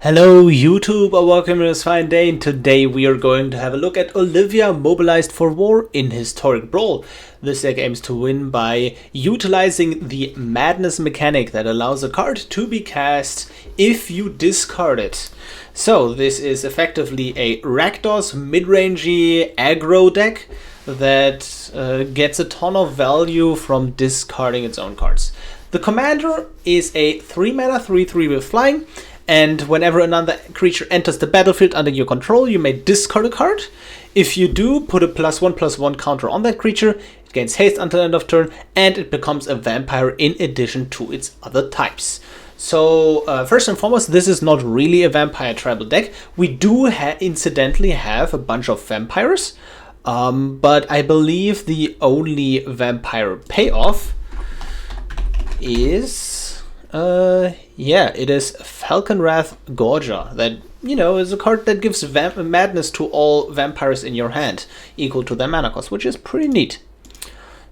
Hello YouTube, welcome to this fine day, and today we are going to have a look at Olivia mobilized for war in Historic Brawl. This deck aims to win by utilizing the madness mechanic that allows a card to be cast if you discard it. So this is effectively a Rakdos mid-rangey aggro deck that gets a ton of value from discarding its own cards. The commander is a 3-mana 3/3 with flying, and whenever another creature enters the battlefield under your control, you may discard a card. If you do, put a +1/+1 counter on that creature, it gains haste until end of turn, and it becomes a vampire in addition to its other types. So first and foremost, this is not really a vampire tribal deck. We do incidentally have a bunch of vampires, but I believe the only vampire payoff is it is Falkenrath Gorger. That, you know, is a card that gives madness to all vampires in your hand, equal to their mana cost, which is pretty neat.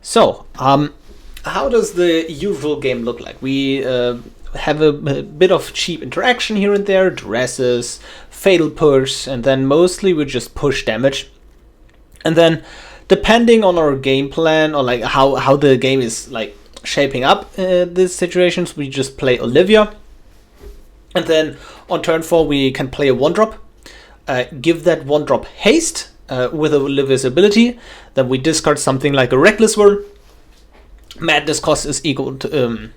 So, how does the usual game look like? We have a bit of cheap interaction here and there, dresses, fatal push, and then mostly we just push damage. And then, depending on our game plan, or like how the game is like shaping up these situations, we just play Olivia, and then on turn 4 we can play a 1-drop, give that 1-drop haste with Olivia's ability, then we discard something like a Reckless Wurm. Madness cost is equal to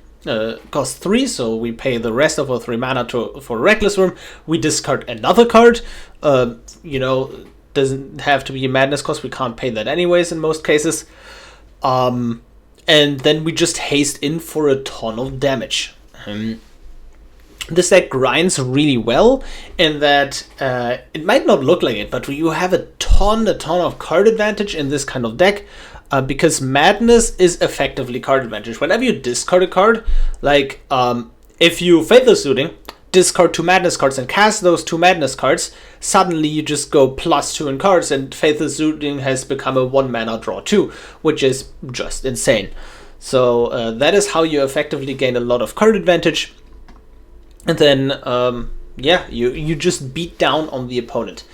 cost 3, so we pay the rest of our 3 mana for Reckless Wurm. We discard another card, you know, doesn't have to be a madness cost, we can't pay that anyways in most cases. And then we just haste in for a ton of damage. This deck grinds really well in that it might not look like it, but you have a ton of card advantage in this kind of deck, because madness is effectively card advantage. Whenever you discard a card, like if you Fatal Suiting, discard 2 madness cards and cast those 2 madness cards, suddenly you just go +2 in cards, and Fatal Suiting has become a 1-mana draw 2, which is just insane. So that is how you effectively gain a lot of card advantage, and then you just beat down on the opponent.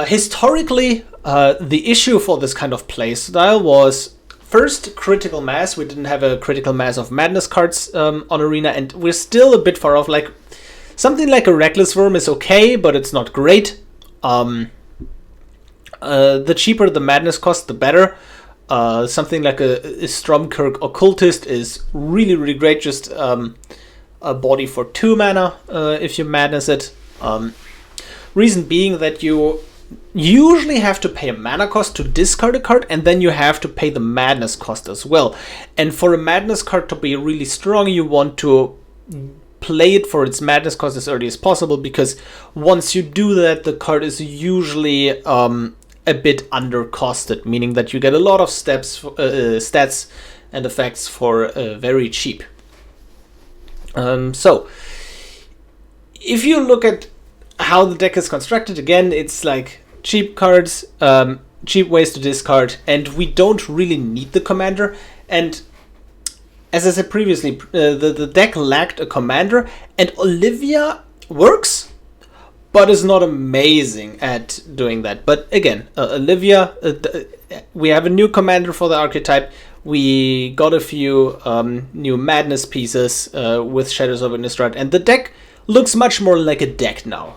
Historically, the issue for this kind of play style was first critical mass. We didn't have a critical mass of madness cards on Arena, and we're still a bit far off. Like something like a Reckless Wurm is okay, but it's not great. The cheaper the madness cost, the better. Something like a Stromkirk Occultist is really great. Just a body for 2 mana if you madness it. Reason being that you usually have to pay a mana cost to discard a card, and then you have to pay the madness cost as well. And for a madness card to be really strong, you want to play it for its madness cost as early as possible, because once you do that, the card is usually a bit undercosted, meaning that you get a lot of stats and effects for very cheap. So if you look at how the deck is constructed, again, it's like cheap cards, cheap ways to discard, and we don't really need the commander. And as I said previously, the deck lacked a commander, and Olivia works, but is not amazing at doing that. But again, Olivia, we have a new commander for the archetype. We got a few new madness pieces with Shadows of Innistrad, and the deck looks much more like a deck now.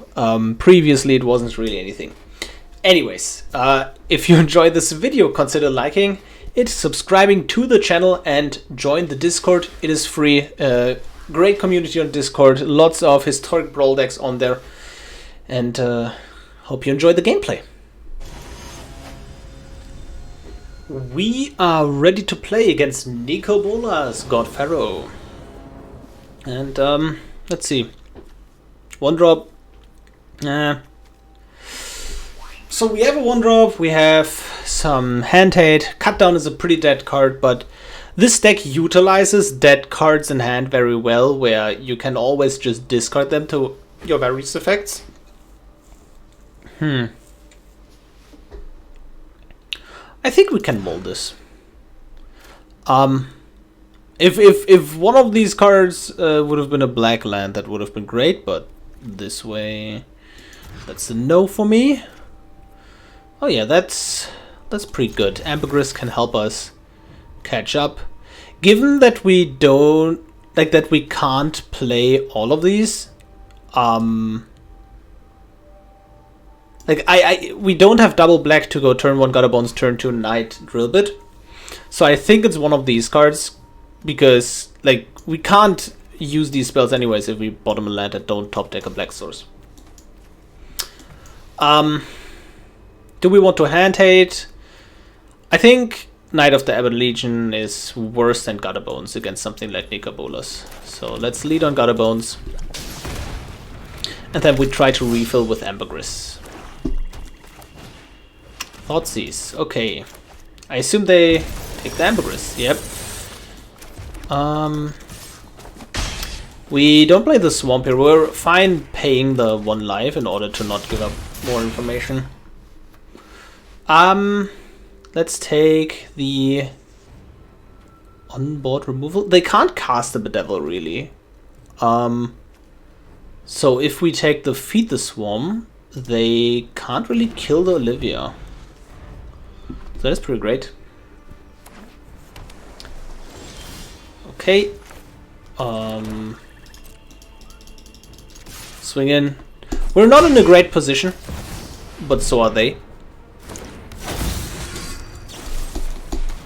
Previously it wasn't really anything. Anyways, if you enjoyed this video, consider liking it, subscribing to the channel, and join the Discord. It is free. Great community on Discord, lots of historic Brawl decks on there, and hope you enjoy the gameplay. We are ready to play against Nico Bola's God Pharaoh. And let's see. 1-drop. So we have a 1-drop, we have some hand hate. Cutdown is a pretty dead card, but this deck utilizes dead cards in hand very well, where you can always just discard them to your various effects. I think we can mold this. If one of these cards would have been a black land, that would have been great, but this way. That's a no for me. Oh yeah, that's pretty good. Ambergris can help us catch up. Given that we don't that we can't play all of these, we don't have double black to go turn 1 Gutterbones, turn 2 Knight Drillbit. So I think it's one of these cards, because like we can't use these spells anyways if we bottom a land and don't top deck a black source. Do we want to hand hate? I think Knight of the Ebon Legion is worse than Gutterbones against something like Nicobolas. So let's lead on Gutterbones. And then we try to refill with Ambergris. Thoughtseize, okay. I assume they take the Ambergris, yep. We don't play the Swamp here, we're fine paying the 1 life in order to not give up more information. Let's take the onboard removal. They can't cast the Bedevil really. So if we take the Feed the Swarm, they can't really kill the Olivia. So that's pretty great. Okay. Swing in. We're not in a great position, but so are they.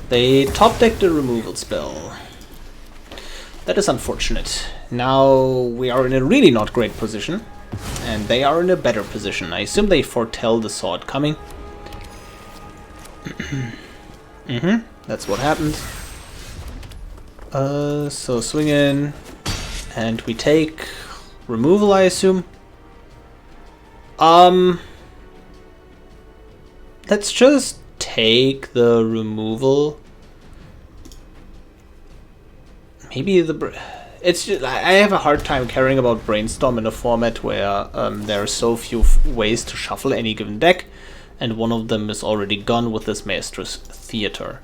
They top deck the removal spell. That is unfortunate. Now we are in a really not great position, and they are in a better position. I assume they foretell the sword coming. That's what happened. So swing in, and we take removal, I assume. Let's just take the removal. Maybe it's just, I have a hard time caring about Brainstorm in a format where there are so few ways to shuffle any given deck, and one of them is already gone with this Maestros Theater.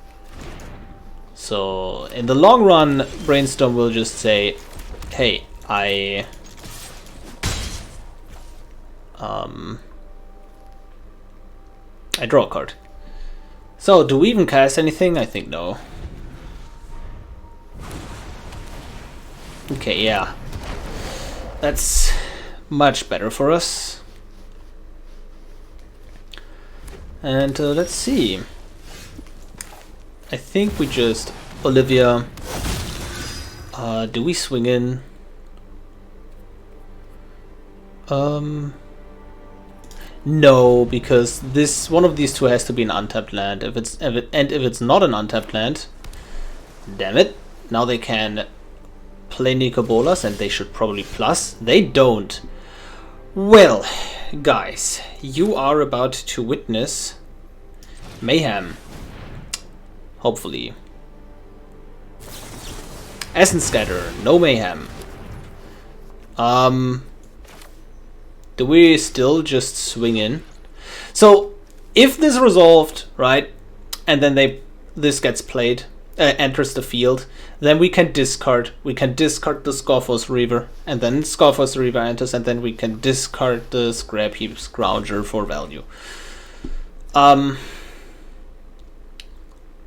So in the long run, Brainstorm will just say, hey, I draw a card. So do we even cast anything? I think no. Okay, yeah. That's much better for us. And let's see. I think we just Olivia. Do we swing in? No, because this one of these two has to be an untapped land. If it's not an untapped land, damn it! Now they can play Nicobolas, and they should probably plus. They don't. Well, guys, you are about to witness mayhem. Hopefully. Essence Scatter, no mayhem. Do we still just swing in? So, if this resolved, right, and then this gets played, enters the field, then we can discard. We can discard the Skophos Reaver, and then Skophos Reaver enters, and then we can discard the Scrap Heap Scrounger for value.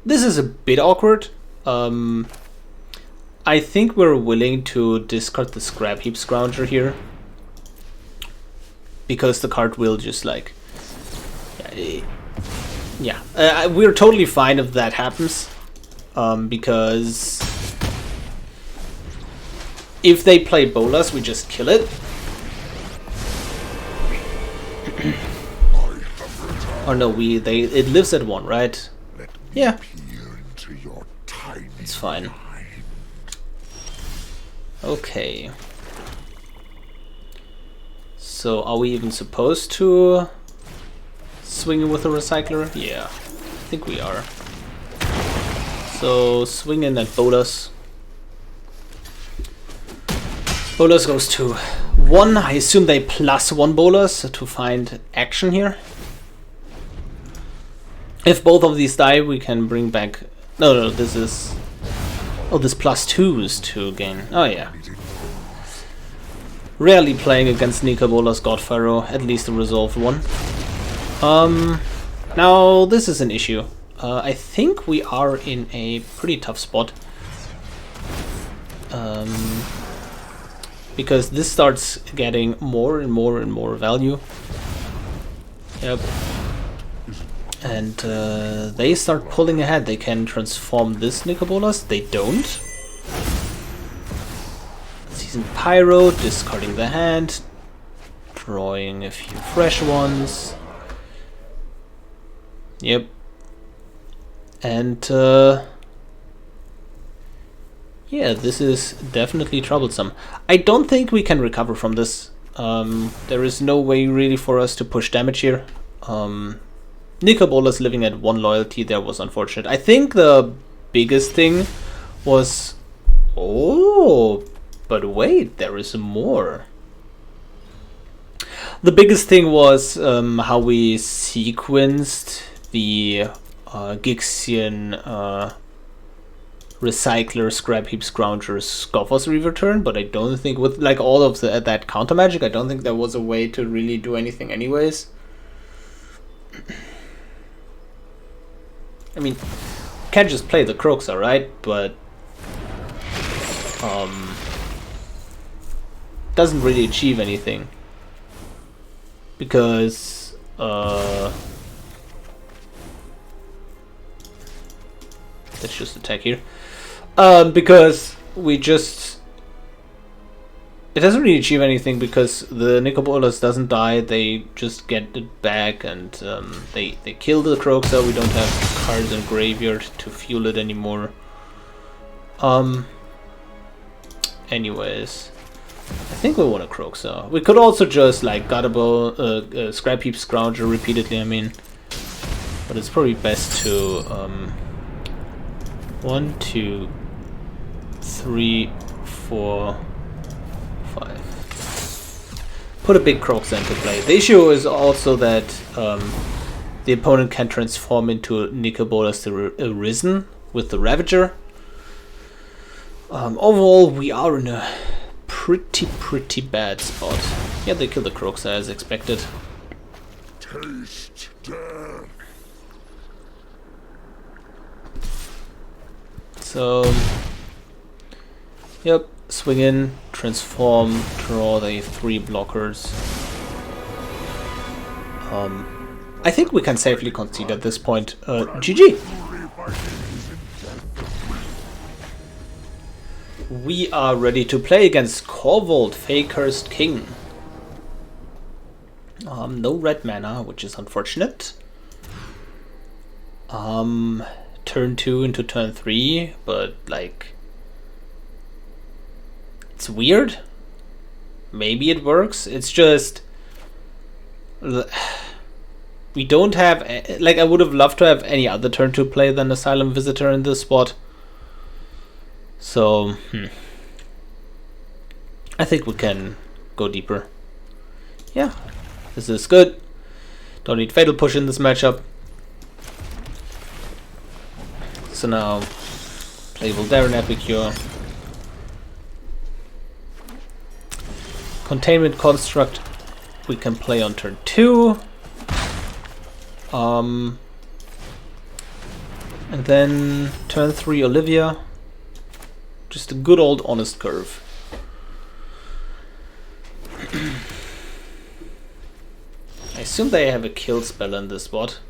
This is a bit awkward. I think we're willing to discard the Scrap Heap Scrounger here, because the card will just like, yeah, we're totally fine if that happens, because if they play Bolas, we just kill it. Or no, it lives at 1, right? Yeah, it's fine. Okay. So are we even supposed to swing in with a recycler? Yeah, I think we are. So swing in at Bolas. Bolas goes to 1. I assume they plus 1 Bolas to find action here. If both of these die, we can bring back... No, this is... Oh, this plus 2s to gain... Oh, yeah. rarely playing against Nicobola's God Pharaoh, at least a resolved one. Now this is an issue. I think we are in a pretty tough spot. Because this starts getting more and more and more value. Yep. And they start pulling ahead. They can transform this Nicobolas. They don't. Season Pyro, discarding the hand. Drawing a few fresh ones. Yep. And yeah, this is definitely troublesome. I don't think we can recover from this. There is no way really for us to push damage here. Nicobola's living at 1 loyalty there was unfortunate. I think the biggest thing was... Oh, but wait, there is more. The biggest thing was how we sequenced the Gixian Recycler, Scrap Heap, Scrounger, Skophos Reaver turn, but I don't think with like all of that counter magic, I don't think there was a way to really do anything anyways. I mean, can't just play the Croxa, right? But doesn't really achieve anything because let's just attack here. Because we just... It doesn't really achieve anything because the Nicobolas doesn't die, they just get it back and they kill the Croxa. We don't have cards in graveyard to fuel it anymore. Anyways, I think we want a Croxa. We could also just like Guttable, Scrap Heap, Scrounger repeatedly, I mean. But it's probably best to 1, 2, 3, 4, 5. Put a big Croxa into play. The issue is also that the opponent can transform into Nicobolas the Arisen with the Ravager. Overall, we are in a pretty bad spot. Yeah, they kill the Croxa as expected. Taste death. So, yep, swing in, transform, draw the 3 blockers. I think we can safely concede at this point. GG! We are ready to play against Corvold, Fey-Cursed King. No red mana, which is unfortunate. Turn 2 into turn 3, but like... It's weird. Maybe it works. It's just... We don't have... Like, I would have loved to have any other turn 2 play than Asylum Visitor in this spot. So, I think we can go deeper. Yeah, this is good. Don't need Fatal Push in this matchup. So now, play Voldaren Epicure. Containment Construct we can play on turn 2. And then turn 3 Olivia. Just a good old honest curve. I assume they have a kill spell in this spot.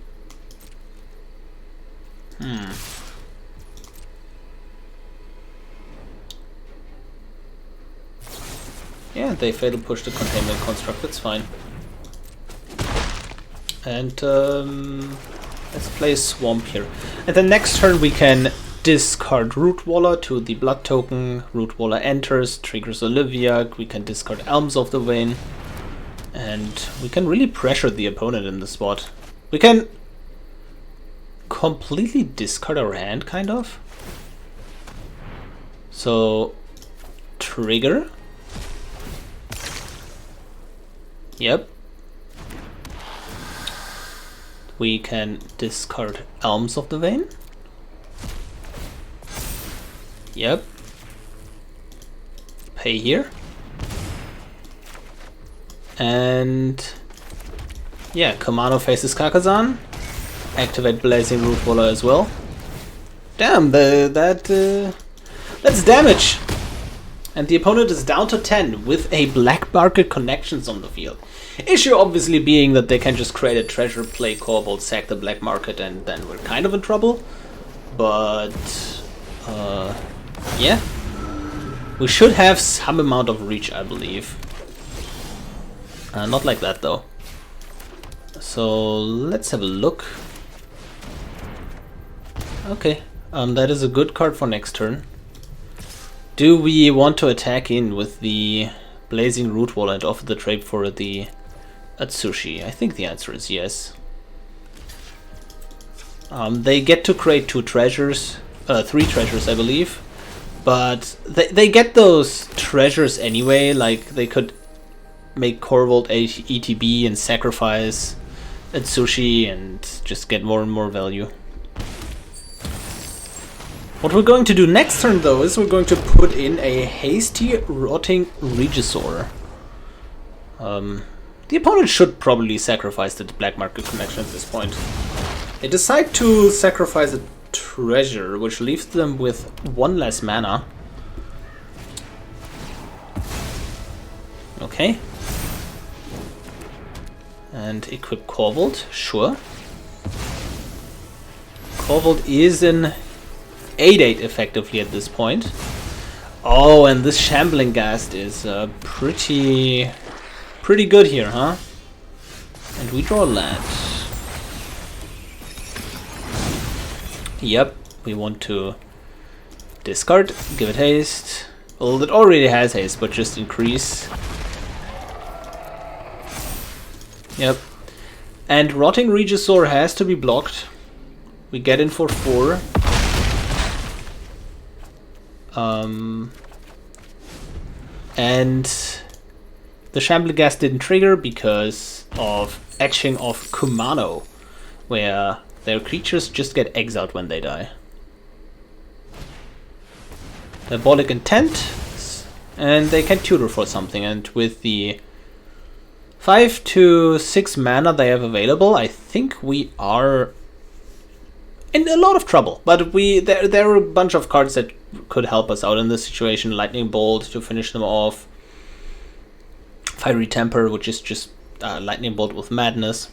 Yeah, they fatal push the containment construct, that's fine. And let's play Swamp here. And the next turn we can discard Rootwalla to the blood token. Rootwalla enters, triggers Olivia. We can discard Alms of the Vein. And we can really pressure the opponent in the spot. We can completely discard our hand, kind of. So, trigger. Yep. We can discard Alms of the Vein. Yep. Pay here. And yeah, Kumano faces Kakazan. Activate Blazing Rootwalla as well. Damn, that's damage. And the opponent is down to 10 with a black market connections on the field. Issue obviously being that they can just create a treasure, play Corvold, sack the black market, and then we're kind of in trouble. But yeah, we should have some amount of reach, I believe. Not like that though. So let's have a look. Okay, that is a good card for next turn. Do we want to attack in with the Blazing Rootwalla and offer the trade for the Atsushi? I think the answer is yes. They get to create 2 treasures, 3 treasures I believe, but they get those treasures anyway. Like they could make Corvold ETB and sacrifice Atsushi and just get more and more value. What we're going to do next turn though is we're going to put in a hasty Rotting Regisaur. The opponent should probably sacrifice the black market connection at this point. They decide to sacrifice a treasure, which leaves them with 1 less mana. Okay. And equip Corvold, sure. Corvold is an 8/8 effectively at this point. Oh, and this Shambling Ghast is pretty good here, huh? And we draw a land. Yep, we want to discard, give it haste. Well, it already has haste, but just increase. Yep. And Rotting Regisaur has to be blocked. We get in for 4. And the Shambling Ghast didn't trigger because of etching of Kumano, where their creatures just get exiled when they die. Diabolic Intent, and they can tutor for something, and with the 5 to 6 mana they have available, I think we are in a lot of trouble. But there are a bunch of cards that could help us out in this situation. Lightning Bolt to finish them off. Fiery Temper, which is just Lightning Bolt with Madness.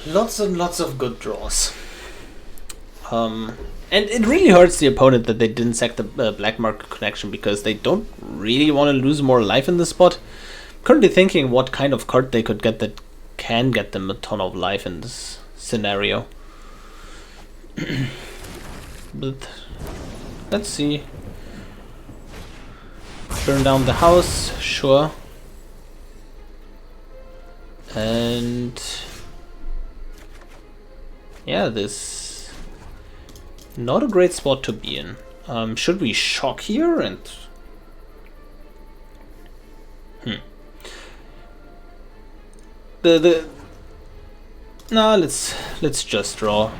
Lots and lots of good draws. And it really hurts the opponent that they didn't sack the black market connection, because they don't really want to lose more life in this spot. I'm currently thinking what kind of card they could get that can get them a ton of life in this scenario. But let's see. Burn down the house, sure. And yeah, this not a great spot to be in. Should we shock here and no, let's just draw,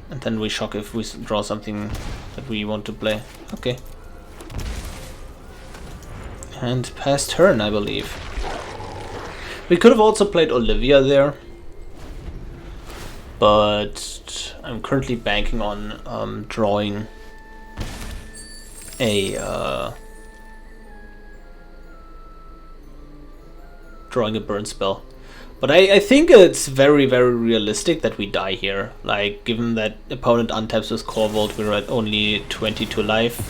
and then we shock if we draw something that we want to play. Okay. And pass turn, I believe. We could have also played Olivia there, but I'm currently banking on drawing a burn spell. But I think it's very, very realistic that we die here. Like, given that opponent untaps with Corvold, we're at only 22 life.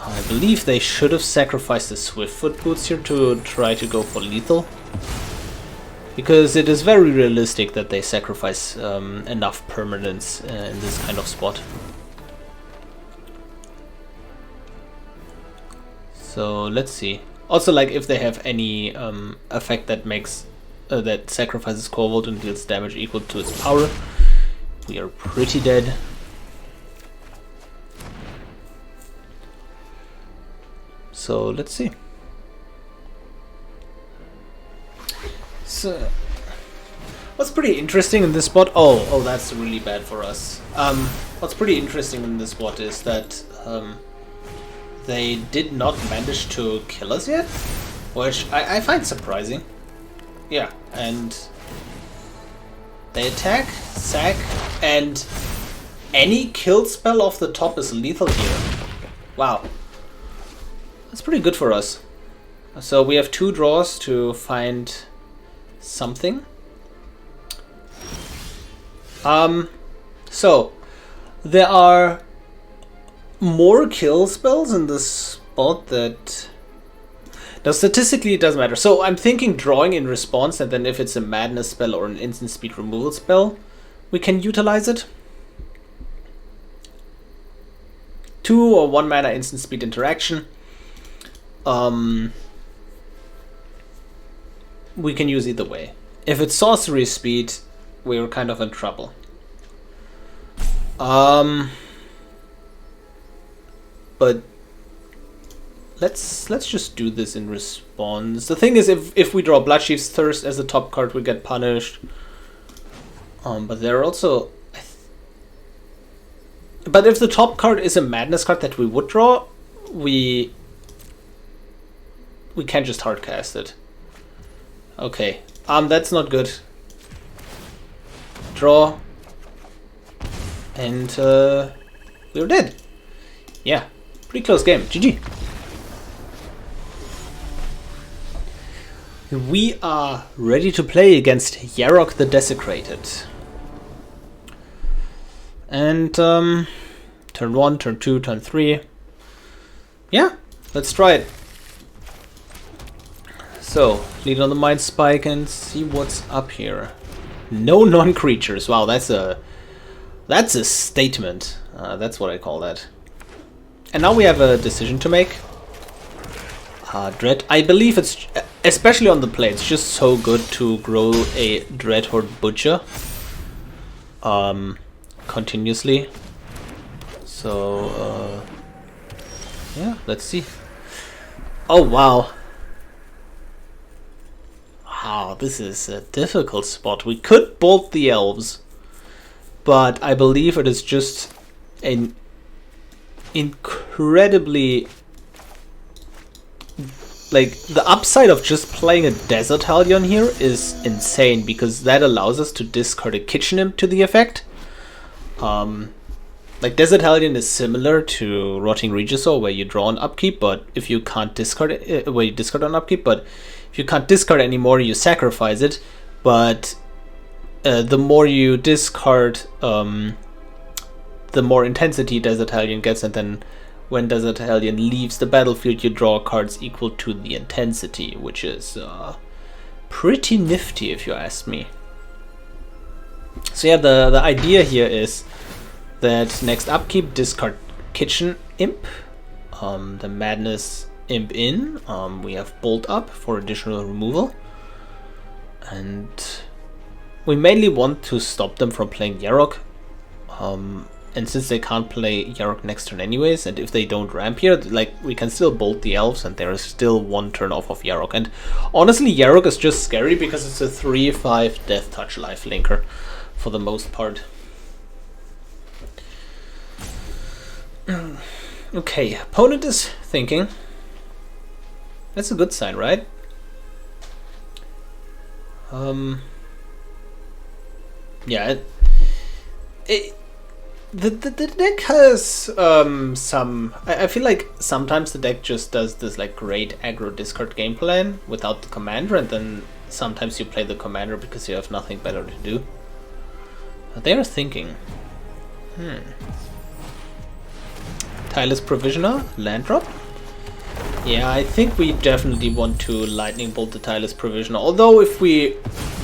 I believe they should have sacrificed the Swiftfoot Boots here to try to go for lethal. Because it is very realistic that they sacrifice enough permanence in this kind of spot. So let's see. Also, like, if they have any effect that makes that sacrifices Corvold and deals damage equal to its power, we are pretty dead. So let's see. So what's pretty interesting in this spot? Oh, that's really bad for us. What's pretty interesting in this spot is that they did not manage to kill us yet, which I find surprising. Yeah, and they attack, sack, and any kill spell off the top is lethal here. Wow. That's pretty good for us. So we have 2 draws to find something. So there are more kill spells in this spot that... Now statistically it doesn't matter. So I'm thinking drawing in response, and then if it's a madness spell or an instant speed removal spell, we can utilize it. 2 or 1 mana instant speed interaction. We can use either way. If it's sorcery speed, we're kind of in trouble. But let's just do this in response. The thing is, if we draw Bloodchief's Thirst as a top card, we get punished. But there are also... But if the top card is a madness card that we would draw, we can't just hardcast it. Okay, that's not good. Draw. And we're dead. Yeah, pretty close game. GG. We are ready to play against Yarok the Desecrated. And turn 1, turn 2, turn 3. Yeah, let's try it. So, lead on the Mind Spike and see what's up here. No non-creatures. Wow, that's a statement. That's what I call that. And now we have a decision to make. Dread. I believe it's, especially on the play, it's just so good to grow a Dreadhorde Butcher continuously. So, yeah, let's see. Oh, wow. Wow, this is a difficult spot. We could bolt the elves, but I believe it is just an incredibly... Like, the upside of just playing a Desert Hellion here is insane, because that allows us to discard a Kitchen Imp to the effect. Like, Desert Hellion is similar to Rotting Regisaur, where you draw an upkeep, but if you can't discard it, where you discard an upkeep, but if you can't discard anymore, you sacrifice it. But the more you discard, the more intensity Desert Hellion gets, and then when Desert Hellion leaves the battlefield, you draw cards equal to the intensity, which is pretty nifty if you ask me. So yeah, the idea here is that next upkeep, discard Kitchen Imp, the Madness Imp in, we have Bolt up for additional removal, and we mainly want to stop them from playing Yarok. And since they can't play Yarok next turn anyways, and if they don't ramp here, like, we can still bolt the elves and there is still 1 turn off of Yarok. And honestly, Yarok is just scary because it's a 3/5 Death Touch lifelinker for the most part. Okay, opponent is thinking. That's a good sign, right? Yeah, the deck has some... I feel like sometimes the deck just does this like great aggro discard game plan without the commander, and then sometimes you play the commander because you have nothing better to do. But they are thinking. Tireless Provisioner, land drop. Yeah, I think we definitely want to Lightning Bolt the Tireless Provisioner. Although if we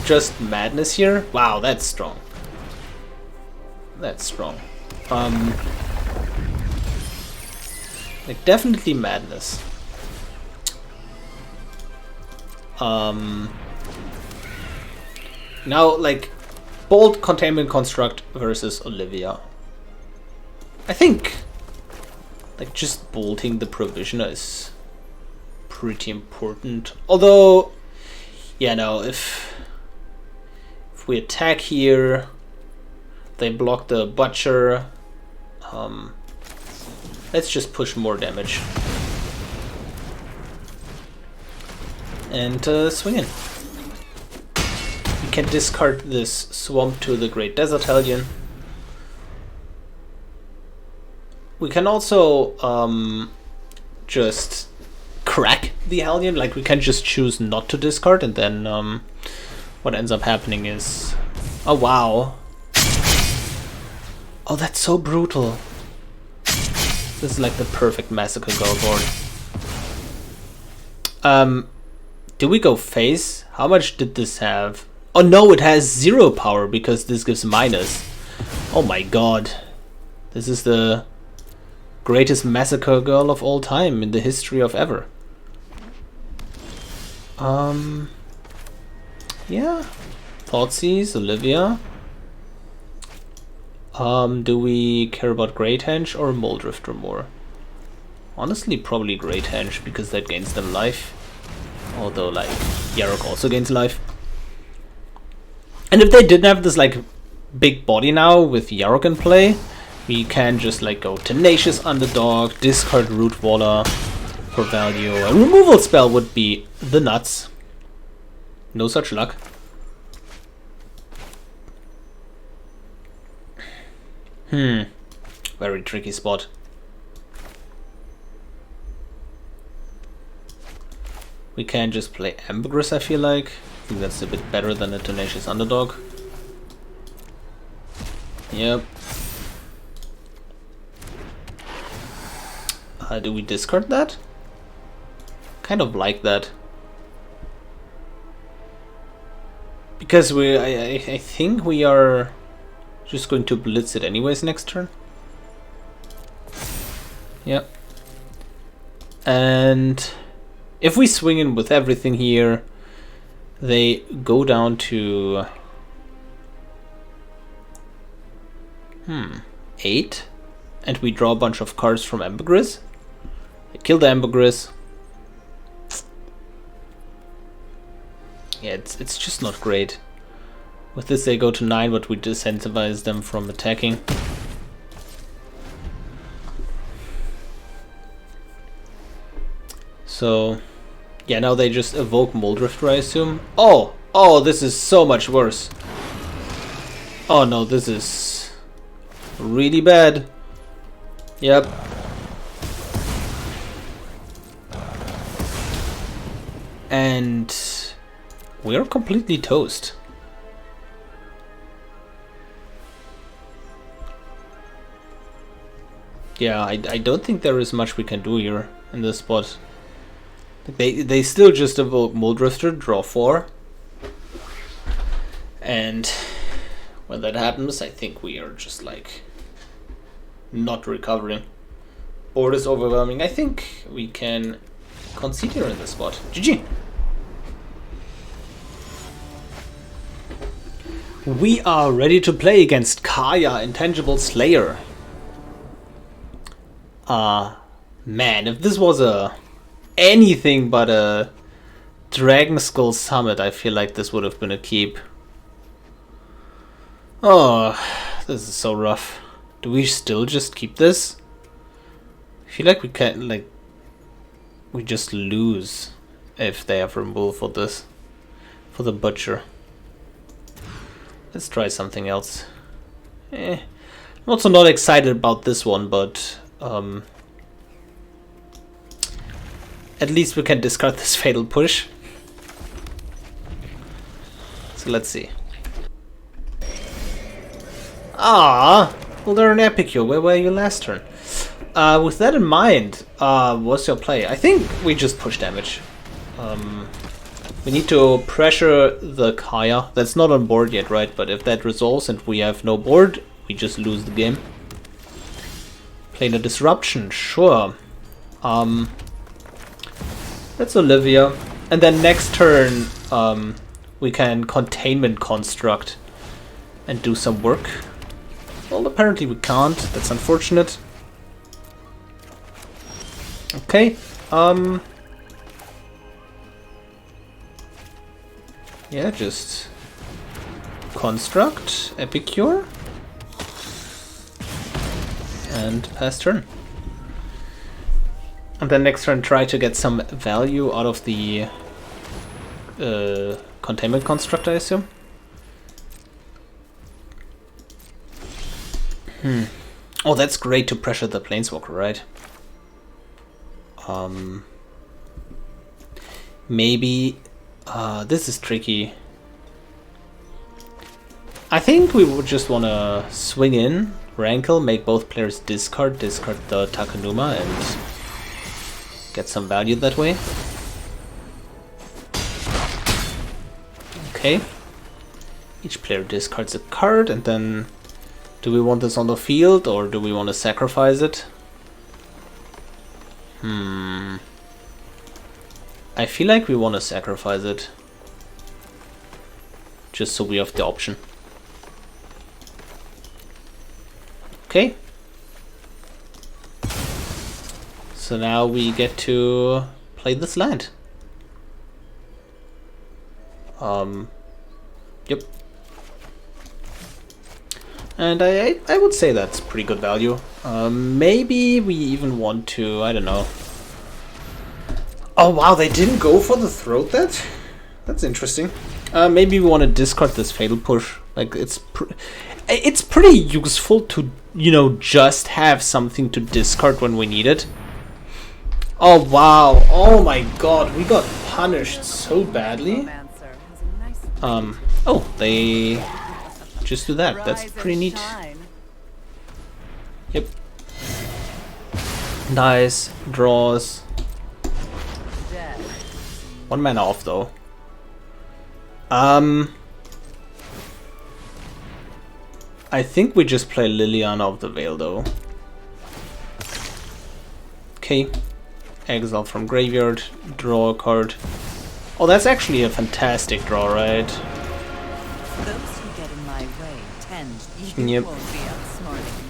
just Madness here, wow, that's strong. That's strong. Like, definitely Madness. Now, like, Bolt Containment Construct versus Olivia. I think, like, just bolting the Provisioner is pretty important. Although, yeah, no, if we attack here, they block the Butcher. Let's just push more damage. and swing in. We can discard this Swamp to the Great Desert Hellion. We can also just crack the Hellion, like we can just choose not to discard, and then what ends up happening is... Oh wow. Oh, that's so brutal. This is like the perfect Massacre Gorgon. Do we go face? How much did this have? Oh no, it has 0 power because this gives minus. Oh my god. This is the greatest Massacre Girl of all time in the history of ever. Yeah. Thoughtseize, Olivia. Do we care about Great Henge or Moldrifter more? Honestly, probably Great Henge, because that gains them life. Although, like, Yarok also gains life. And if they didn't have this, like, big body now with Yarok in play, we can just, like, go Tenacious Underdog, discard Rootwalla for value. A removal spell would be the nuts. No such luck. Very tricky spot. We can just play Ambergris, I feel like. I think that's a bit better than a Tenacious Underdog. Yep. Do we discard that? Kind of like that. Because I think we are just going to blitz it anyways next turn. Yep. And if we swing in with everything here, they go down to 8, and we draw a bunch of cards from Ambergris. They kill the Ambergris. Yeah, it's just not great. With this they go to 9, but we disincentivize them from attacking. So, yeah, now they just evoke Moldrifter, I assume. Oh, this is so much worse. Oh no, this is really bad. Yep. And we're completely toast. Yeah, I don't think there is much we can do here in this spot. They still just evoke Moldrifter, draw 4. And when that happens, I think we are just like not recovering. Board is overwhelming. I think we can concede here in this spot. GG! We are ready to play against Kaya, Intangible Slayer. Man, if this was anything but a Dragon Skull Summit, I feel like this would have been a keep. Oh, this is so rough. Do we still just keep this? I feel like we can't, like, we just lose if they have removal for this, for the Butcher. Let's try something else. I'm also not excited about this one, but at least we can discard this Fatal Push. So let's see. Well, they're an Epicure. Where were you last turn? With that in mind, what's your play? I think we just push damage. We need to pressure the Kaya. That's not on board yet, right? But if that resolves and we have no board, we just lose the game. Playing a Disruption, sure. That's Olivia. And then next turn, we can Containment Construct and do some work. Well, apparently we can't. That's unfortunate. Okay. Yeah, just Construct, Epicure, and pass turn. And then next turn try to get some value out of the Containment Construct, I assume. Oh, that's great to pressure the Planeswalker, right? Maybe... this is tricky. I think we would just want to swing in, Rankle, make both players discard the Takenuma, and get some value that way. Okay. Each player discards a card, and then do we want this on the field or do we want to sacrifice it? I feel like we want to sacrifice it. Just so we have the option. Okay. So now we get to play this land. Yep. And I would say that's pretty good value. Maybe we even want to, I don't know. Oh wow, they didn't go for the throat that? That's interesting. Maybe we want to discard this Fatal Push. Like, it's pretty useful to, you know, just have something to discard when we need it. Oh wow, oh my god, we got punished so badly. Oh, they just do that. That's pretty neat. Yep. Nice. Draws. 1 mana off though. I think we just play Liliana of the Veil though. Okay. Exile from graveyard. Draw a card. Oh, that's actually a fantastic draw, right? Those who get in my way tend. You won't be outsmarting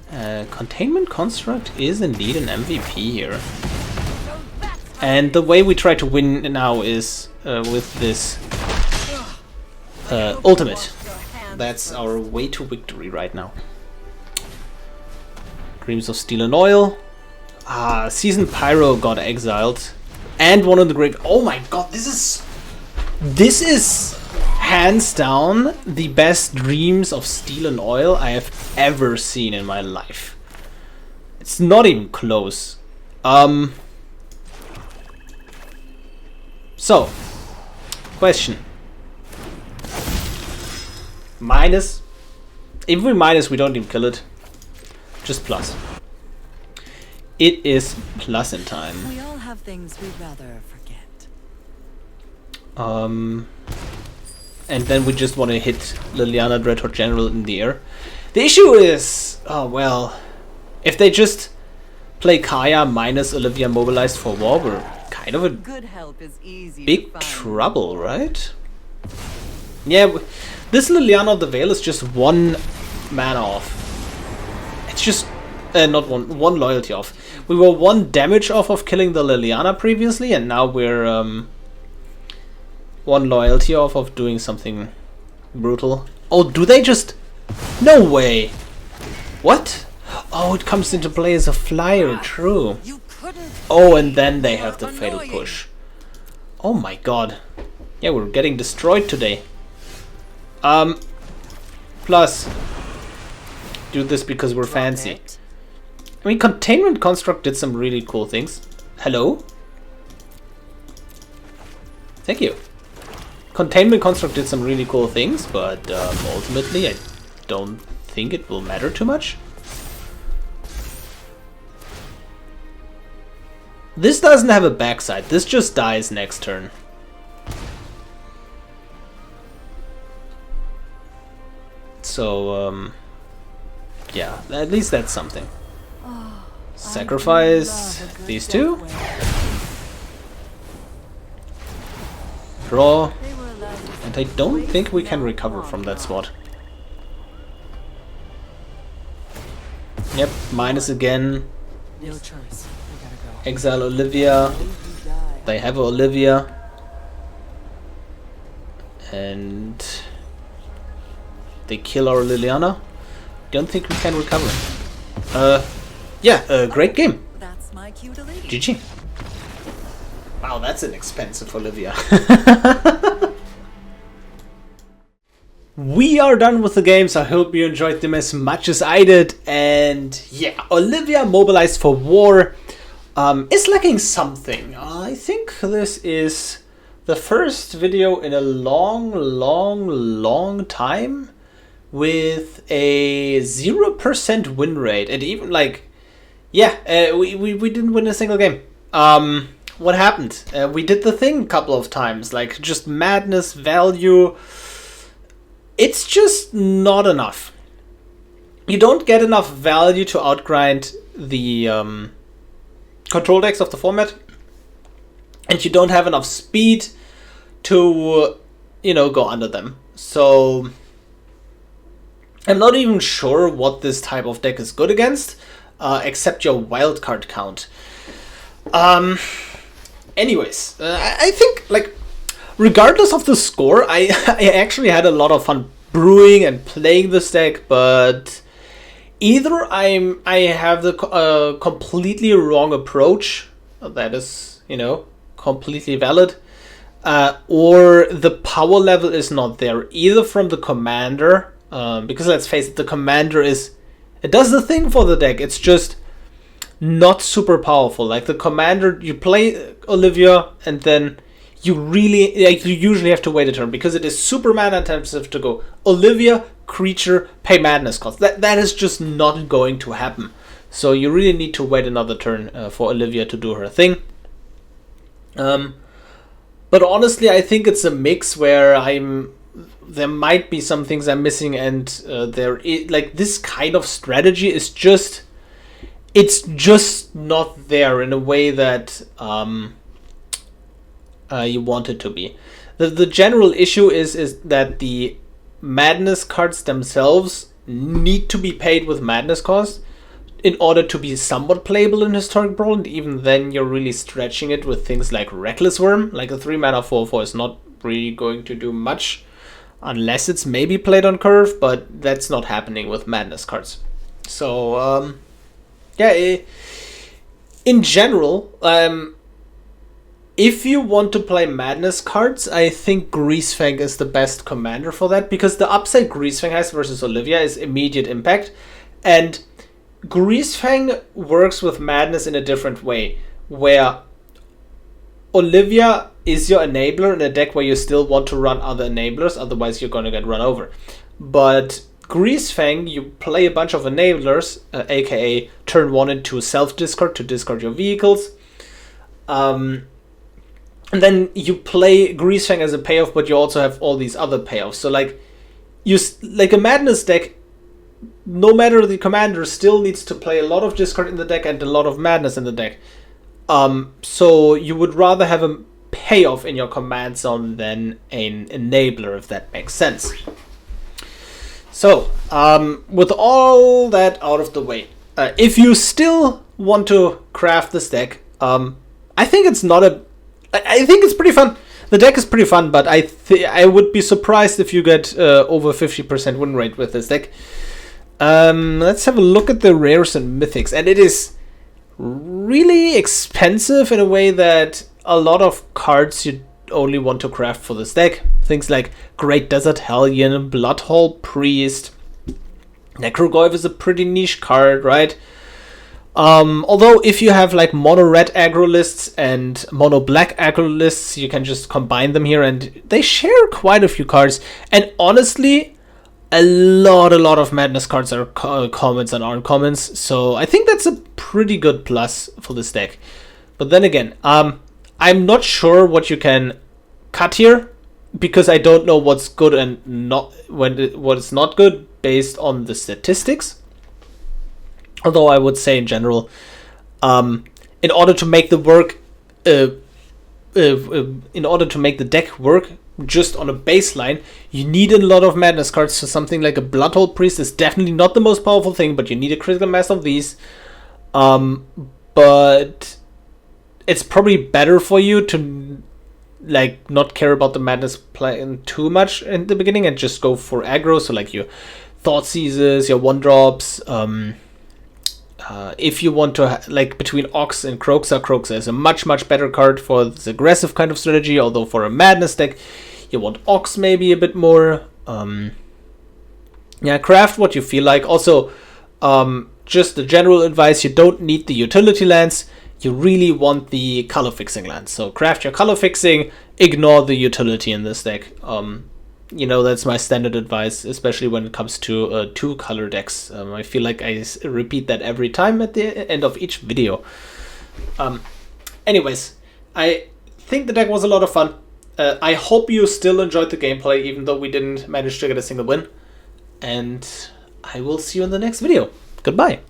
me. Containment Construct is indeed an MVP here. And the way we try to win now is with this ultimate. That's our way to victory right now. Dreams of Steel and Oil. Seasoned Pyro got exiled. And one of the great... Oh my god, this is hands down the best Dreams of Steel and Oil I have ever seen in my life. It's not even close. So, question. Minus. If we minus, we don't even kill it. Just plus. It is plus in time. We all have things we'd rather forget. And then we just want to hit Liliana Dreadhorde General in the air. The issue is, oh well, if they just play Kaya minus Olivia Mobilized for war, we're kind of a Good help is easy big to find. trouble, right? Yeah, this Liliana of the Veil is just 1 mana off. It's just not one loyalty off. We were 1 damage off of killing the Liliana previously, and now we're 1 loyalty off of doing something brutal. Oh, do they just... No way! What? Oh, it comes into play as a flyer, true. Oh, and then they have the Fatal Push. Oh my god. Yeah, we're getting destroyed today. Plus, do this because we're fancy. I mean, Containment Construct did some really cool things. Hello? Thank you. Containment Construct did some really cool things, but ultimately I don't think it will matter too much. This doesn't have a backside. This just dies next turn. So, yeah, at least that's something. Sacrifice these two. Draw. And I don't think we can recover from that spot. Yep, minus again. No choice. We gotta go. Exile Olivia. They have Olivia. And they kill our Liliana. Don't think we can recover. Yeah, great game. That's my cue to leave. GG. Wow, that's inexpensive, Olivia. We are done with the games. I hope you enjoyed them as much as I did. And yeah, Olivia Mobilized for War is lacking something. I think this is the first video in a long time with a 0% win rate. And even like, yeah, we didn't win a single game. What happened? We did the thing a couple of times, like just madness, value. It's just not enough. You don't get enough value to outgrind the control decks of the format, and you don't have enough speed to, you know, go under them. So I'm not even sure what this type of deck is good against, except your wildcard count. Anyways, I think, like, regardless of the score, I actually had a lot of fun brewing and playing this deck, but either I have the completely wrong approach, that is, you know, completely valid, or the power level is not there, either from the commander, because let's face it, the commander it does the thing for the deck, it's just not super powerful. Like the commander, you play Olivia and then you usually have to wait a turn because it is super mana intensive to go Olivia, creature, pay madness cost. That is just not going to happen. So you really need to wait another turn for Olivia to do her thing. But honestly, I think it's a mix where there might be some things I'm missing, and like this kind of strategy is just. It's just not there in a way that you want it to be. The general issue is that the madness cards themselves need to be paid with madness cost in order to be somewhat playable in Historic Brawl, and even then you're really stretching it with things like Reckless Wurm. Like a 3-mana 4/4 is not really going to do much unless it's maybe played on curve, but that's not happening with madness cards. So yeah, in general, if you want to play madness cards, I think Greasefang is the best commander for that, because the upside Greasefang has versus Olivia is immediate impact, and Greasefang works with madness in a different way, where Olivia is your enabler in a deck where you still want to run other enablers, otherwise you're going to get run over. But Greasefang, you play a bunch of enablers, aka turn 1 and 2 self-discard to discard your vehicles. And then you play Greasefang as a payoff, but you also have all these other payoffs. So like a madness deck, no matter the commander, still needs to play a lot of discard in the deck and a lot of madness in the deck. So you would rather have a payoff in your command zone than an enabler, if that makes sense. So, with all that out of the way, if you still want to craft this deck, I think it's I think it's pretty fun. The deck is pretty fun, but I would be surprised if you get over 50% win rate with this deck. Let's have a look at the rares and mythics, and it is really expensive in a way that a lot of cards you only want to craft for this deck. Things like Great Desert Hellion, Bloodhall Priest, Necrogoyf is a pretty niche card, right? Although if you have like mono red aggro lists and mono black aggro lists, you can just combine them here, and they share quite a few cards. And honestly, a lot of madness cards are commons and aren't commons, so I think that's a pretty good plus for this deck. But then again, I'm not sure what you can cut here, because I don't know what's good and what is not good based on the statistics. Although I would say in general, in order to make the deck work just on a baseline, you need a lot of madness cards. So something like a Bloodhall Priest is definitely not the most powerful thing, but you need a critical mass of these. But it's probably better for you to like not care about the madness playing too much in the beginning and just go for aggro. So like your Thought Seizes, your 1-drops, if you want to, like, between Ox and Kroxa, Kroxa is a much, much better card for this aggressive kind of strategy, although for a Madness deck, you want Ox maybe a bit more. Yeah, craft what you feel like. Also, just the general advice, you don't need the utility lands, you really want the color fixing lands. So craft your color fixing, ignore the utility in this deck. You know, that's my standard advice, especially when it comes to 2-color decks. I feel like I repeat that every time at the end of each video. Anyways, I think the deck was a lot of fun. I hope you still enjoyed the gameplay, even though we didn't manage to get a single win. And I will see you in the next video. Goodbye.